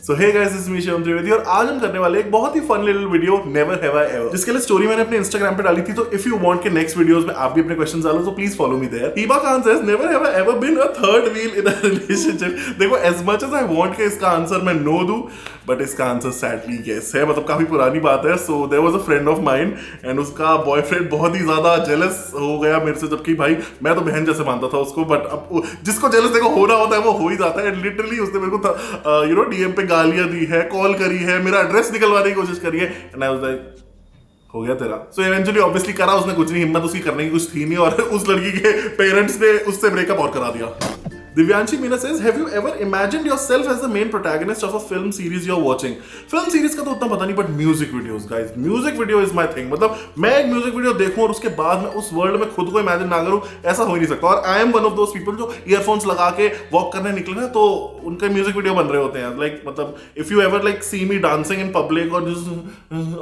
So hey guys, this is me Shivam Trivedi और आज हम करने वाले एक बहुत ही fun little video never have I ever, जिसके लिए स्टोरी मैंने अपने इंस्टाग्राम पे डाली थी। तो इफ यू वांट के नेक्स्ट वीडियोस में आप भी अपने क्वेश्चंस डालो तो please follow me there. Hiba Khan says never have I ever been a third wheel in a relationship. देखो, as much as I want के इसका आंसर मैं नो दूं, बट इसका आंसर सैडली यस है। मतलब काफी पुरानी बात है। So there was a friend of mine and उसका बॉयफ्रेंड बहुत ही ज्यादा जेलस हो गया मेरे से, जबकि भाई मैं तो बहन जैसे मानता था उसको, बट अब जिसको जेलस देखो होना होता है वो हो ही जाता है। एंड लिटरली उसने मेरे को डीएम पे गालियां दी है, कॉल करी है, मेरा एड्रेस निकलवाने की कोशिश करी है। एंड आई वाज लाइक, हो गया तेरा। सो इवेंचुअली ऑब्वियसली करा उसने कुछ नहीं, हिम्मत उसकी करने की कुछ थी नहीं, और उस लड़की के पेरेंट्स ने उससे ब्रेकअप और करा दिया। Divyanshi Meena says, have you ever imagined yourself as the main protagonist of a film series you're watching? Film series का तो उतना पता नहीं, but music videos guys, music video is my thing. मतलब मैं एक म्यूजिक वीडियो देखूं और उसके बाद मैं उस वर्ल्ड में खुद को इमेजिन ना करूं, ऐसा हो ही नहीं सकता। और I am one of those people जो ईयरफोन्स लगा के वॉक करने निकले ना, तो उनके म्यूजिक वीडियो बन रहे होते हैं। लाइक मतलब if you ever like see me dancing in public और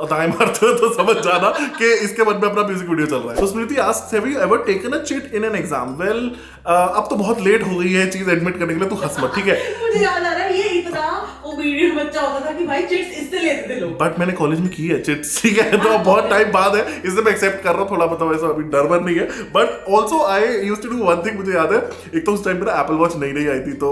अदाएं मारते हो तो समझ जाना कि इसके मन में अपना म्यूजिक वीडियो चल रहा है। तो Smriti asks, have you ever taken a chit in an exam? Well, अब तो बहुत लेट हो गई है चीज एडमिट करने के लिए, तू हंस मत, ठीक है? मुझे याद आ रहा है, ये इतना ओबीडिएंट बच्चा होता था कि भाई चिट्स इससे लेते थे लोग। बट मैंने कॉलेज में की है चिट्स, ठीक है? तो बहुत टाइम बाद है, इसलिए मैं एक्सेप्ट कर रहा हूँ थोड़ा, मतलब ऐसा अभी डर वर नहीं है। But also I used to do one thing, मुझे याद है, एक तो उस टाइम पे एप्पल वॉच नई आई थी, तो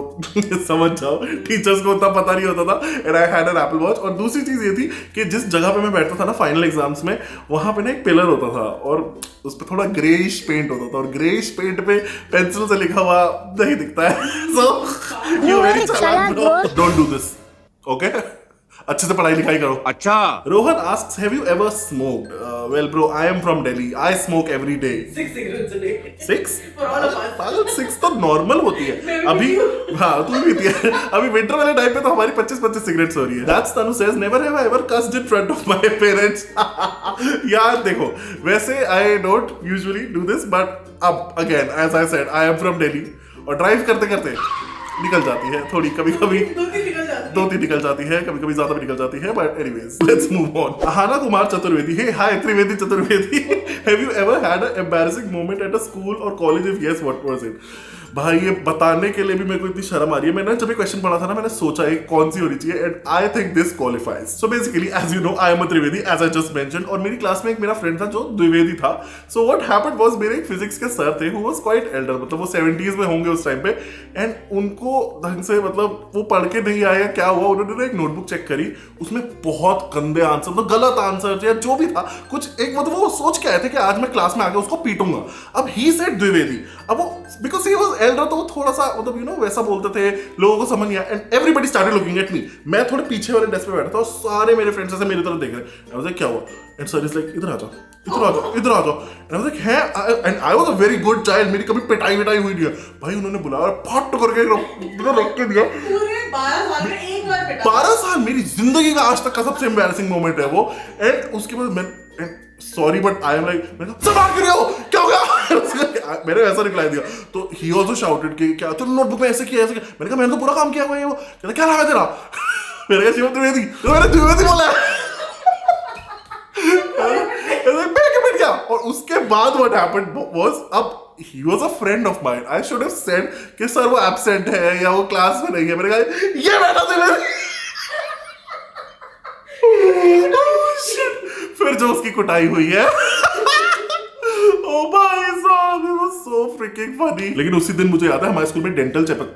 समझ जाओ टीचर्स को उतना पता नहीं होता था, and I had an apple watch. और दूसरी चीज ये थी कि जिस जगह पे मैं बैठता था ना फाइनल एग्जाम्स में, वहां पे ना एक पिलर होता था और उस पर थोड़ा ग्रेइश पेंट होता था, और ग्रेइश पेंट पे पेंसिल से लिखा हुआ नहीं दिखता है। सो यू वेरी चालाक bro, don't do this, okay? अच्छे से पढ़ाई लिखाई करो। अच्छा। Rohan asks, have you ever smoked? Well bro, I am from Delhi, I smoke every day. 6 cigarettes a day. 6? For all of us. पागल, 6 तो नॉर्मल होती है अभी। हाँ, तू भी पीती है। अभी विंटर वाले टाइम पे तो हमारी 25 सिगरेट्स हो रही है। That's Tanu says, never have I ever cussed in front of my parents. यार देखो, वैसे I don't usually do this, but अब again as I said, I am from Delhi और ड्राइव करते करते निकल जाती है थोड़ी, कभी कभी 2-3 निकल जाती है, कभी कभी ज्यादा भी निकल जाती है। But anyways, let's move on. Ahana Kumar Chaturvedi, hey hi Trivedi Chaturvedi, have you ever had an embarrassing moment at a school और college? If yes, what was it? भाई ये बताने के लिए भी मेरे को इतनी शर्म आ रही है। मैंने जब ये क्वेश्चन पढ़ा था ना, मैंने सोचा एक कौन सी होनी चाहिए, and I think this qualifies. So basically as you know, I am a Trivedi, as I just mentioned, और मेरी क्लास में एक मेरा फ्रेंड था जो द्विवेदी था। सो व्हाट हैपेंड वाज, मेरे एक फिजिक्स के सर थे हु वाज क्वाइट एल्डर, मतलब वो 70s में होंगे उस टाइम पे, एंड उनको ढंग से मतलब वो पढ़ के नहीं आया, क्या हुआ, उन्होंने ना एक नोटबुक चेक करी, उसमें बहुत गंदे आंसर, मतलब गलत आंसर या जो भी था कुछ एक, मतलब वो सोच के आए थे कि आज मैं क्लास में आके उसको पीटूंगा। अब ही सेड द्विवेदी, अब वो बिकॉज ही वाज एल्डर तो वो थोड़ा सा मतलब यू नो वैसा बोलते थे, लोगों को समझ नहीं आया, and everybody started looking at me. मैं थोड़े पीछे वाले डेस्क पे बैठा था और सारे मेरे फ्रेंड्स ऐसे मेरी तरफ देख रहे हैं। आई वाज लाइक, क्या हुआ? एंड सर इज लाइक, इधर आ जाओ, इधर आ जाओ, इधर आ जाओ। एंड आई वाज लाइक, है? And I was a very good child, मेरी कभी पिटाई विटाई हुई नहीं है भाई। उन्होंने बुलाया, फट करके रख के दिया। पूरे 12 साल में एक बार पिटा। 12 साल मेरी जिंदगी का आज तक का सबसे एम्बैरेसिंग मोमेंट है वो। एंड उसके बाद मैं sorry but I am like, मैंने कहा सब बात कर रहे हो, क्या हो गया? मैंने वैसा रिप्लाई दिया, तो ही आल्सो शाउटेड कि क्या तूने नोटबुक में ऐसे किया, ऐसे किया। मैंने कहा मैंने तो पूरा काम किया हुआ है। वो कहता क्या नाम है तेरा? मैंने कहा शिवम त्रिवेदी। तो मैंने द्विवेदी बोला क्या? और उसके बाद व्हाट हैपेंड वाज, अब he was a friend of mine. I should have said कि सर वो एब्सेंट है या वो क्लास में नहीं है। मैंने कहा ये बैठा त्रिवेदी। फिर जो उसकी कुटाई हुई है, ओ भाई साहब, it was so freaking funny। लेकिन उसी दिन मुझे याद है हमारे स्कूल में डेंटल चेकअप,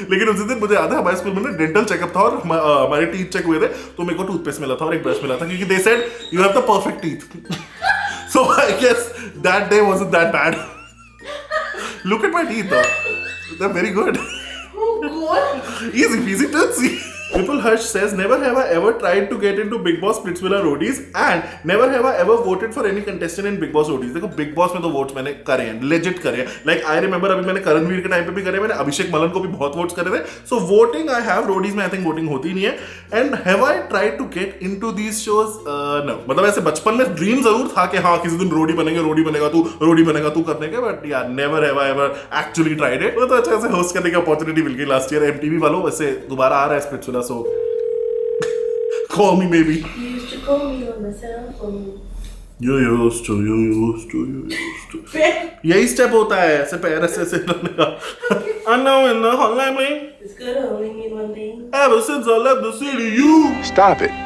लेकिन उसी दिन मुझे याद है हमारे स्कूल में डेंटल चेकअप था और हमारे टीथ चेक हुए थे, तो मेरे को टूथपेस्ट मिला था और एक ब्रश मिला था, क्योंकि they said you have the perfect teeth. So I guess that day wasn't that bad. Look at my teeth, they are very good. Easy peasy tootsie. Vipul Harsh says, never have I ever tried to get into Big Boss Splitsvilla roadies and never have I ever voted for any contestant in Big Boss roadies. देखो Big Boss में तो votes मैंने करे हैं, legit करे हैं। Like I remember अभी मैंने करणवीर के टाइम पे भी करे, मैंने अभिषेक मलन को भी बहुत वोट्स करे थे। So voting I have, roadies में I think voting होती नहीं है। And have I tried to get into these shows? No. मतलब ऐसे बचपन में ड्रीम जरूर था कि हाँ किसी दिन रोडी बनेगा, रोडी बनेगा तू करने का, but yeah never have I ever actually tried it। तो अच्छा ऐसे होस्ट करने की अपॉर्चुनिटी मिल गई लास्ट ईयर MTV वालों, वैसे दोबारा आ रहा है Splitsvilla, so call me maybe। You used to call me on my cell phone. You used to. यही स्टेप होता है, ऐसे पैर ऐसे करने का. I know in the hotline bling. It's good only mean one thing. Ever since I left the city, you. Stop it.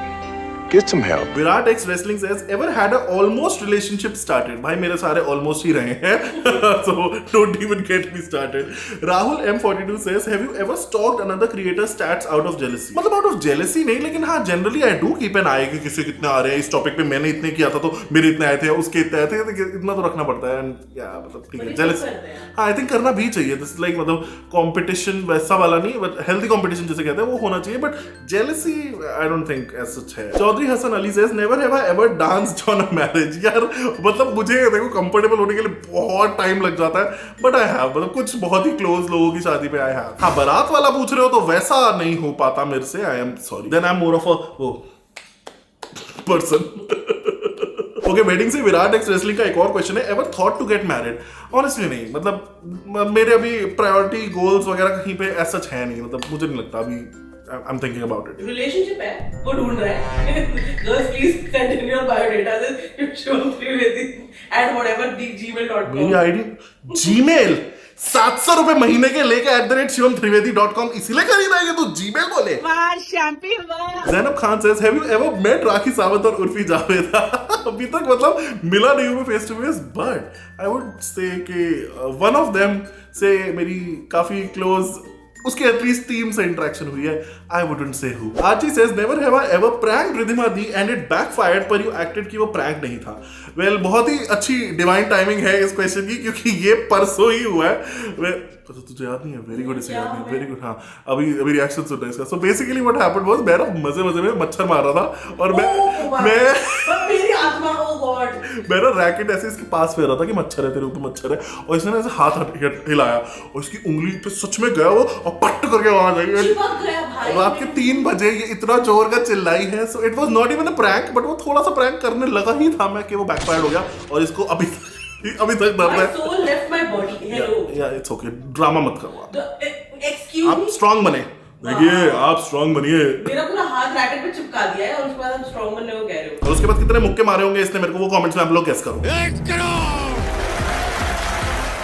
Get some help. Virat X Wrestling says, ever had a almost relationship started? भाई मेरे सारे almost ही रहे हैं. So don't even get me started. Rahul M42 says, have you ever stalked another creator's stats out of jealousy? मतलब out of jealousy नहीं, लेकिन हाँ generally I do keep an eye कि किसी कितने आ रहे हैं. इस टॉपिक पे मैंने इतने किया था तो मेरे इतने आए थे, उसके इतने आए थे, इतना तो रखना पड़ता है. मतलब ठीक है, jealousy. हाँ I think करना भी चाहिए. This is like मतलब competition वैसा वाला नहीं, but healthy competition जैसे कहते हैं वो होना चाहिए. But jealousy I don't think as such है. Chaudhary Hasan Ali says, never have I ever danced on a marriage. यार मतलब मुझे देखो कंफर्टेबल होने के लिए बहुत टाइम लग जाता है, बट आई हैव, मतलब कुछ बहुत ही क्लोज लोगों की शादी पे आई हैव. हाँ बारात वाला पूछ रहे हो तो वैसा नहीं हो पाता मेरे से. I am sorry. Then I am more of a person. Okay, wedding से विराट एक्स रेसलिंग का एक और क्वेश्चन है, ever thought to get married? Honestly नहीं, मतलब मेरे अभी प्रायोरिटी गोल्स वगैरह कहीं पे ऐसा है नहीं. मतलब मुझे नहीं लगता अभी. I'm thinking about it. Relationship है, वो ढूंढ रहा है. Girls, please continue your biodata. This Shivam Trivedi at whatever gmail.com. मेरी आईडी Gmail 700 रुपए महीने के लेके @shivam3vedi.com इसीलिए खरीदा है कि तू Gmail बोले. Zainab Khan says, have you ever met Rakhi Sawant और उर्फी जावेद? अभी तक मतलब मिला नहीं हूँ मैं face to face, but I would say कि वन ऑफ देम से मेरी काफी क्लोज, उसके एटलीस्ट टीम से इंटरेक्शन हुई है. I wouldn't say who. Archie says, never have I ever pranked Riddhima di and it backfired पर यू एक्टेड कि वो प्रैंक नहीं था. वेल बहुत ही अच्छी डिवाइन टाइमिंग है इस क्वेश्चन की, क्योंकि ये परसों ही हुआ है. तो तुझे याद नहीं है? वेरी गुड, इसे याद नहीं. Very good. हाँ अभी रिएक्शन सुन रहा है इसका. So basically what happened was, मैं मजे में मच्छर मार रहा था और मेरी आत्मा, ओ गॉड, मेरा रैकेट ऐसे इसके पास फेर रहा था कि मच्छर है तेरे ऊपर, मच्छर है, और इसने ऐसे हाथ हिलाया और इसकी उंगली पे सच में गया वो और पट करके आवाज आई. रात के 3 बजे ये इतना जोर का चिल्लाई है. So it was not even a prank, but वो थोड़ा सा प्रैंक करने लगा ही था मैं कि वो बैकफायर हो गया और इसको अभी तक दर्द है. My soul left my body. Hello. Yeah, it's okay. Drama मत करो. Excuse me. आप स्ट्रांग बने. देखिए आप स्ट्रांग बनिए. मेरा पूरा हाथ रैकेट पे चिपका दिया है और उसके बाद आप स्ट्रांग बनने को कह रहे हो. और उसके बाद कितने मुक्के मारे होंगे इसने मेरे को, वो कमेंट्स में आप लोग गेस करो.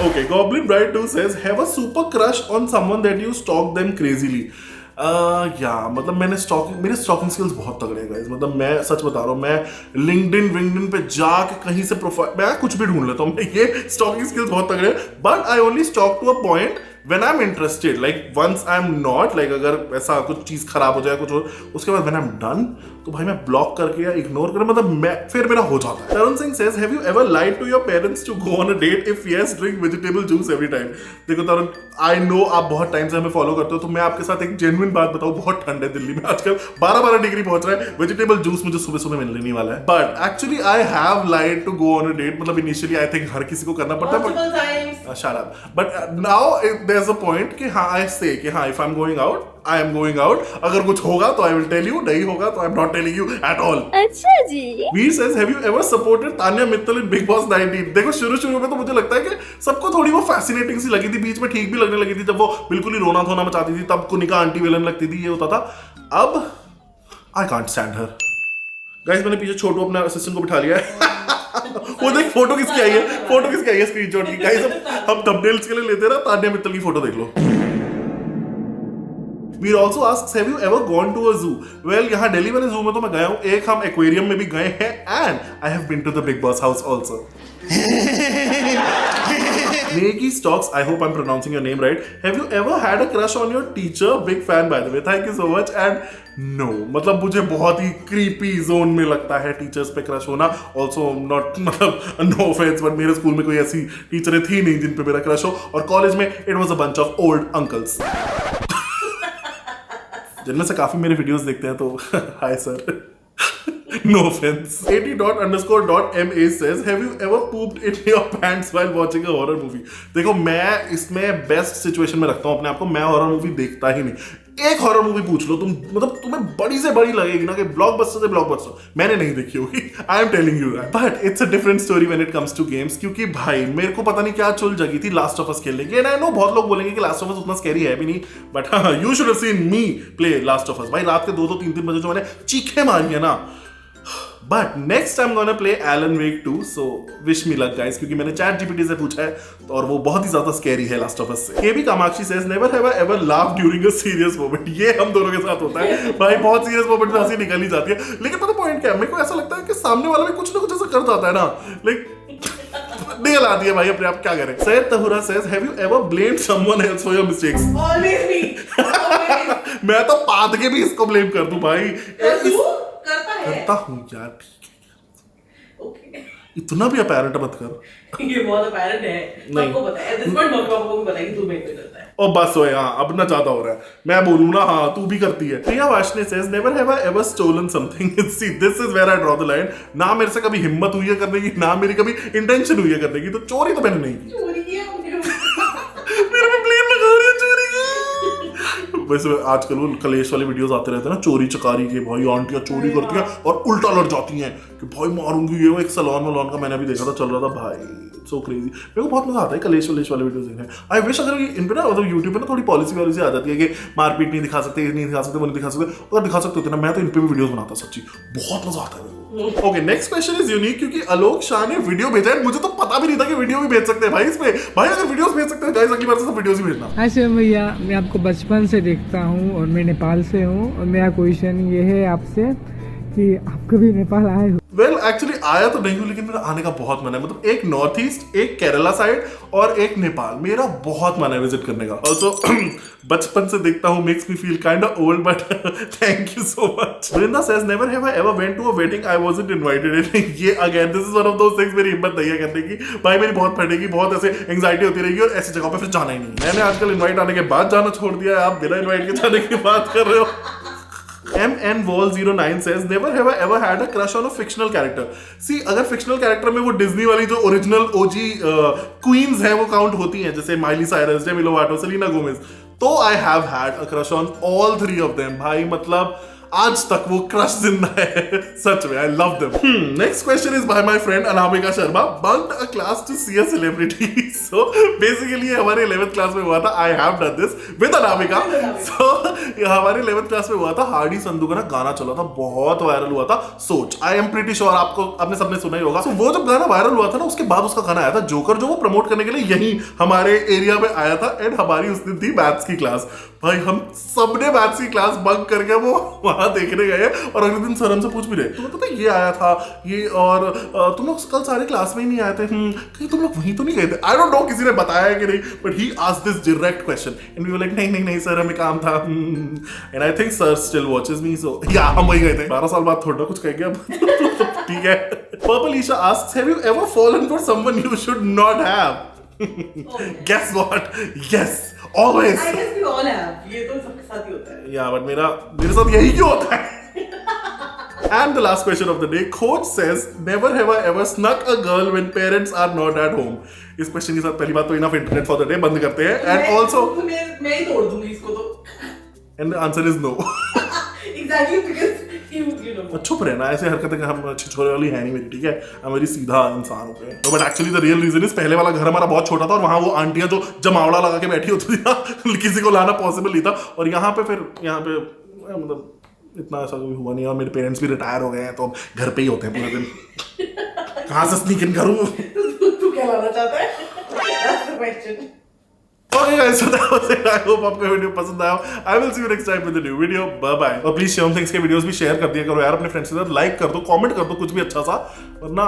Okay, Goblin Bride 2 says, have a super crush on someone that you stalk them crazily. मतलब मेरे स्टॉकिंग स्किल्स बहुत तगड़े हैं गाइस. मतलब मैं सच बता रहा हूँ, मैं लिंक्डइन पे जाके कहीं से प्रोफाइल, मैं कुछ भी ढूंढ लेता हूँ. मैं ये स्टॉकिंग स्किल्स बहुत तगड़े हैं, but I only stalk to a point when I'm interested, like once I'm not, like अगर ऐसा कुछ चीज खराब हो जाए कुछ और, उसके बाद when I'm done तो भाई मैं ब्लॉक करके या इग्नोर कर, मतलब मैं फिर मेरा हो जाता है. तरुण Singh says, have you ever lied to your parents to go on a date? If yes, drink vegetable juice every time. देखो तरुण, I know आप बहुत टाइम से हमें फॉलो करते हो, तो मैं आपके साथ एक जेन्युइन बात बताऊं, बहुत ठंड है दिल्ली में आजकल, 12 डिग्री पहुंच रहा है. वेजिटेबल जूस मुझे सुबह सुबह मिलने नहीं वाला है, but actually I have lied to go on a date. मतलब इनिशियली आई थिंक हर किसी को करना पड़ता है, but shut up. But now there is a point कि हाँ आई से कि हाँ, if I am going out, I am going out. अगर कुछ होगा तो आई विल टेल यू, नहीं होगा तो I am not telling you at all. अच्छा जी. Veer says, have you ever supported Tanya Mittal in Bigg Boss 19? देखो शुरू में तो मुझे लगता है कि सबको थोड़ी वो फैसिनेटिंग सी लगी थी, बीच में ठीक भी लगने लगी थी जब वो बिल्कुल ही रोना धोना मचाती थी, तब कुनिका आंटी विलन लगती थी, ये होता था. अब I can't stand her. Guys मैंने पीछे छोटू अपने असिस्टेंट को बिठा लिया है. वो देख फोटो किसकी आई है, स्क्रीनशॉट की. गाइस हम थंबनेल्स के लिए लेते रहा, तान्या मित्तल की फोटो देख लो. Veer also asks, have you ever gone to a zoo? Well, यहाँ दिल्ली वाले zoo में तो मैं गया हूँ, एक हम एक्वेरियम में भी गए हैं, and I have been to the Big Boss house also. Neki Stocks, I hope I'm pronouncing your name right. Have you ever had a crush on your teacher? Big fan by the way. Thank you so much. And no, मतलब मुझे बहुत ही creepy zone में लगता है teachers पे crush होना. Also not, मतलब no offense, but मेरे स्कूल में कोई ऐसी टीचरें थी नहीं जिन पे मेरा क्रश हो, और कॉलेज में it was a bunch of old uncles. जिनमें से काफी मेरे वीडियोस देखते हैं, तो hi sir. No offense. 80._.ma says, have you ever pooped in your pants while watching a horror movie? देखो मैं इसमें बेस्ट सिचुएशन में रखता हूँ अपने आप को, मैं हॉरर मूवी देखता ही नहीं. एक हॉरर मूवी पूछ लो तुम, मतलब तुम्हें बड़ी से बड़ी लगेगी ना कि ब्लॉकबस्टर से ब्लॉकबस्टर, मैंने नहीं देखी होगी. I am telling you that. But it's a different story when it comes to games, क्योंकि भाई मेरे को पता नहीं क्या चुल जगी थी लास्ट ऑफ अस खेलने की. एंड आई नो बहुत लोग बोलेंगे कि लास्ट ऑफ अस उतना स्कैरी है भी नहीं, बट हाँ, you should have seen me play last of अस. भाई रात के 2-2, 3-3 बजे जो मैंने चीखें मारी है ना, but next time gonna play Alan Wake 2, so wish me luck guys, क्योंकि मैंने चैट जीपीटी से पूछा है और वो बहुत ही ज्यादा स्कैरी है लास्ट ऑफ अस से। KB Kamakshi says never have I ever laugh during a serious moment. ये हम दोनों के साथ होता है भाई, बहुत सीरियस मोमेंट में हंसी निकल ही जाती है। लेकिन पता पॉइंट क्या है, मेरे को ऐसा लगता है कि सामने वाला भी कुछ ना कुछ ऐसा कर जाता है ना, लाइक निकल आती है भाई अपने आप, क्या करें। Syed Tahura says have you ever blamed someone else for your mistakes. Always me. Always. मैं तो पाद के भी इसको ब्लेम कर दूं भाई। तू करता है। करता हूं यार, ठीक है, Okay. इतना भी अपैरेंट मत कर। ये बहुत apparent है। नहीं। सबको पता है। At this point mummy papa को भी पता है कि तू मेरे पे करता है। और बस हो, हाँ अब ना ज्यादा हो रहा है, मैं बोलूं ना हाँ तू भी करती है। Priya Washne says never have I ever stolen something. See this is where I draw the line. ना मेरे से कभी हिम्मत हुई है करने की, ना मेरी कभी इंटेंशन हुई है करने की, तो चोरी तो मैंने नहीं की। चोरी किया हमने। मेरे पे ब्लेम लगा रही है चोरी का। वैसे आजकल वो कलेश वाले वीडियोस आते रहते हैं ना, चोरी चकारी के, भाई आंटियां चोरी करती हैं और उल्टा लड़ जाती हैं कि भाई मारूंगी। ये वो एक सलोन वलोन का मैंने भी देखा था, चल रहा था भाई, सो क्रेजी। मेरे को बहुत मजा आता है कलेश वलेश वाले वीडियोस देखने। आई विश अगर इन पे ना मतलब यूट्यूब पे ना थोड़ी पॉलिसी वॉलिसी आ जाती है कि मारपीट नहीं दिखा सकते, ये नहीं दिखा सकते, वो नहीं दिखा सकते, अगर दिखा सकते होते ना मैं तो इन पे भी वीडियोस बनाता, सच्ची बहुत मजा आता है मेरे को। Okay next question is unique, क्योंकि आलोक शाह ने वीडियो भेजा है, मुझे तो पता भी नहीं था कि वीडियो भी भेज सकते हैं भाई इसमें। भाई अगर वीडियोस भेज सकते हैं गाइस, अगली बार से सब वीडियोस ही भेजना। हाय शिवम भैया, मैं आपको बचपन से देखता हूँ और मैं नेपाल से हूँ, और मेरा क्वेश्चन ये है आपसे कि आप कभी नेपाल आए हो? वेल एक्चुअली आया तो नहीं हूँ, लेकिन मेरा आने का बहुत मन है। मतलब एक नॉर्थ ईस्ट, एक केरला साइड और एक नेपाल, मेरा बहुत मन है विजिट करने का। ऑल्सो बचपन से देखता हूँ, makes me feel kind of old, but thank you so much. Vrinda says never have I ever went to a wedding I wasn't invited. ये again this is one of those things, मेरी हिम्मत नहीं है करने की भाई, मेरी बहुत फटेगी, बहुत ऐसे एंग्जाइटी होती रहेगी और ऐसी जगह पे फिर जाना ही नहीं। मैंने आजकल इन्वाइट आने के बाद जाना छोड़ दिया है, आप बिना इन्वाइट के जाने की बात कर रहे हो। MN Wall09 says never have I ever had a crush on a fictional character. See, अगर fictional character में वो डिज्नी वाली जो ओरिजिनल OG क्वींस है वो काउंट होती हैं, जैसे Miley Cyrus, Demi Lovato, Selina Gomez, तो I have had a crush on all three of them. भाई मतलब आज तक वो क्रश जिंदा है, सच में I love them. Next question is by my friend Anamika Sharma. Bunked a class to see a celebrity. So basically हमारे 11th क्लास में हुआ था, I have done this with Anamika. So हमारे 11th क्लास में हुआ था, हार्डी संधू का ना गाना चला था, बहुत वायरल हुआ था, सोच। आई एम प्रीटी श्योर आपने सबने सुना ही होगा। So, वो जब गाना वायरल हुआ था ना, उसके बाद उसका गाना आया था जोकर, जो वो प्रमोट करने के लिए यही हमारे एरिया में आया था। एंड हमारी उस दिन थी मैथ्स की क्लास। भाई हम सबने मैथ्स की क्लास बंक करके वो वहां देखने गए, और अगले दिन सर हमसे पूछ भी रहे, तुम्हें पता ये आया था ये, और तुम लोग कल सारे क्लास में ही नहीं आए थे, कहीं तुम लोग वहीं तो नहीं गए थे? आई डोंट नो किसी ने बताया कि नहीं, but he asked this direct question and we were like नहीं नहीं नहीं सर, हमें काम था। And I think sir still watches me, so yeah हम वही गए थे। 12 साल बाद थोड़ा कुछ कहेंगे अब। ठीक है। Purple Isha asks have you ever fallen for someone you should not have? Guess what? Yes, always. I guess we all have. ये तो सबके साथ ही होता है। Yeah, but मेरे साथ यही क्यों होता है? And the last question of the day, Coach says, never have I ever snuck a girl when parents are not at home. इस क्वेश्चन के साथ पहली बात तो enough internet for the day बंद करते हैं। And also, मैं ही तोड़ दूंगी इसको तो। and the answer is no. Exactly because you know. चुप रहना, ऐसे हरकतें हम अच्छी छोरे वाली है नहीं मेरी, ठीक है? हम मेरी सीधा इंसान हो गए। But actually the real reason is, पहले वाला घर हमारा बहुत छोटा था और वहाँ वो आंटियां जो जमावड़ा लगा के बैठी होती थी ना, किसी को लाना पॉसिबल नहीं था। और यहाँ पे मतलब इतना ऐसा कोई हुआ नहीं, और मेरे पेरेंट्स भी रिटायर हो गए हैं, तो घर पे ही होते हैं पूरे दिन। कहाँ से स्नीक इन करूँ? तू क्या लाना चाहता है? That's the question. Okay guys, so that was it. I hope आपको वीडियो पसंद आया। I will see you next time with a new video. Bye bye. और प्लीज शिवम थिंग्स के वीडियोस भी शेयर कर दिया करो यार अपने फ्रेंड्स के साथ, लाइक कर दो, कमेंट कर दो कुछ भी अच्छा सा, वरना